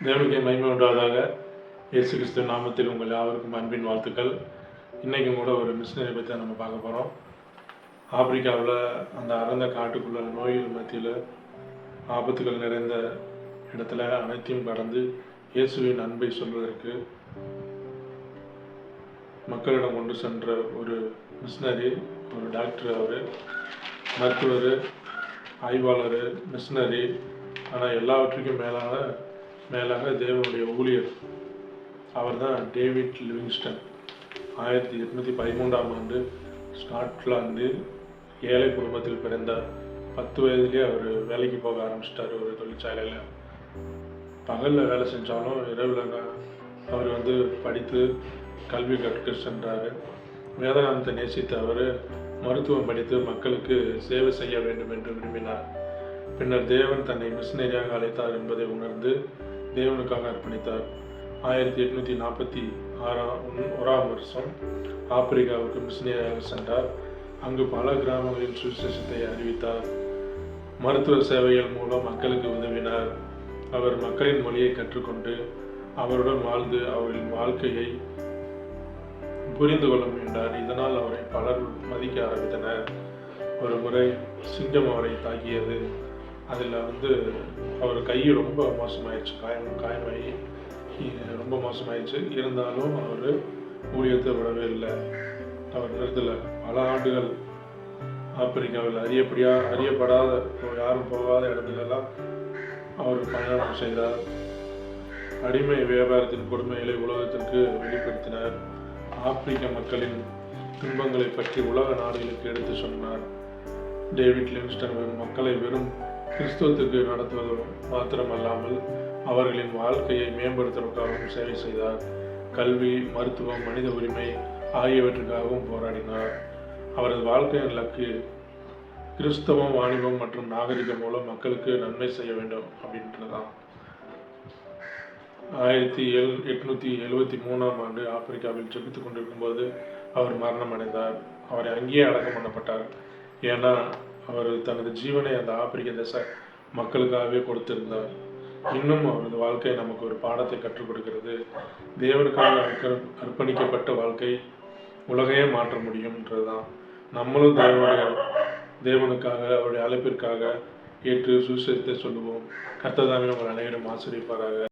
தேவனுக்கு மகிமை உண்டாவதாக. இயேசு கிறிஸ்து நாமத்தில் உங்கள் யாவருக்கும் அன்பின் வாழ்த்துக்கள். இன்றைக்கும் கூட ஒரு மிஷினரி பற்றி தான் நம்ம பார்க்க போகிறோம். ஆப்பிரிக்காவில் அந்த அறந்த காட்டுக்குள்ள நோய்கள் மத்தியில் ஆபத்துகள் நிறைந்த இடத்துல அனைத்தையும் கடந்து இயேசுவின் அன்பை சொல்வதற்கு மக்களிடம் கொண்டு சென்ற ஒரு மிஷினரி, ஒரு டாக்டர், அவர் மருத்துவர், ஆய்வாளர், மிஷினரி, ஆனால் எல்லாவற்றுக்கும் மேலாக தேவனுடைய ஊழியர். அவர் தான் டேவிட் லிவிங்ஸ்டன். 1813ஆம் ஆண்டு ஸ்காட்லாந்து ஏழை குடும்பத்தில் பிறந்தார். 10 வயதிலே அவர் வேலைக்கு போக ஆரம்பிச்சிட்டார். ஒரு தொழிற்சாலையில் பகலில் வேலை செஞ்சாலும் இரவில் அவர் படித்து கல்வி கற்க சென்றார். வேதாந்தத்தை நேசித்த அவர் மருத்துவம் படித்து மக்களுக்கு சேவை செய்ய வேண்டும் என்று விரும்பினார். பின்னர் தேவன் தன்னை மிஷினரியாக அழைத்தார் என்பதை உணர்ந்து தேவனுக்காக அர்ப்பணித்தார். 1841ஆம் வருஷம் ஆப்பிரிக்காவுக்கு மிஷினரியாக சென்றார். அங்கு பல கிராமங்களில் சுவிசேஷத்தை அறிவித்தார். மருத்துவ சேவைகள் மூலம் மக்களுக்கு உதவினார். அவர் மக்களின் மொழியை கற்றுக்கொண்டு அவருடன் வாழ்ந்து அவர்களின் வாழ்க்கையை புரிந்து கொள்ள முயன்றார். இதனால் அவரை பலர் மதிக்க ஆரம்பித்தனர். ஒரு முறை சிங்கம் அவரை தாக்கியது. அதில் அவர் கை ரொம்ப மோசமாயிடுச்சு, காயமாகி ரொம்ப மோசமாயிடுச்சு. இருந்தாலும் அவர் ஊழியத்தை விடவே இல்லை. அவர் நிறுத்தலை. பல ஆண்டுகள் ஆப்பிரிக்காவில் அறியப்படாத யாரும் போகாத இடத்துலெல்லாம் அவர் பயணம் செய்தார். அடிமை வியாபாரத்தின் கொடுமைகளை உலகத்திற்கு வெளிப்படுத்தினார். ஆப்பிரிக்க மக்களின் துன்பங்களை பற்றி உலக நாடுகளுக்கு எடுத்து சொன்னார். டேவிட் லிவிங்ஸ்டன் மக்களை வெறும் கிறிஸ்துவத்துக்கு நடத்துவது மாத்திரமல்லாமல் அவர்களின் வாழ்க்கையை மேம்படுத்துவதற்காகவும் சேவை செய்தார். கல்வி, மருத்துவம், மனித உரிமை ஆகியவற்றுக்காகவும் போராடினார். அவரது வாழ்க்கையின் இலக்கு கிறிஸ்தவம், வாணிபம் மற்றும் நாகரிகம் மூலம் மக்களுக்கு நன்மை செய்ய வேண்டும் அப்படின்றதான். 1873ஆம் ஆண்டு ஆப்பிரிக்காவில் ஜெபித்துக் கொண்டிருக்கும் போது அவர் மரணம் அடைந்தார். அவரை அங்கேயே அடக்கம் பண்ணப்பட்டார். ஏன்னா அவர் தனது ஜீவனை அந்த ஆப்பிரிக்க தேச மக்களுக்காகவே கொடுத்திருந்தார். இன்னும் அவரது வாழ்க்கை நமக்கு ஒரு பாடத்தை கற்றுக் கொடுக்கிறது. தேவனுக்காக அர்ப்பணிக்கப்பட்ட வாழ்க்கை உலகையே மாற்ற முடியும்ன்றதுதான். நம்மளும் தேவனுக்காக அவருடைய அழைப்பிற்காக ஏற்று சுவிசேஷத்தை சொல்லுவோம். கர்த்தர் தாமே உங்கள் அனைவரும் ஆசீர்வதிப்பாராக.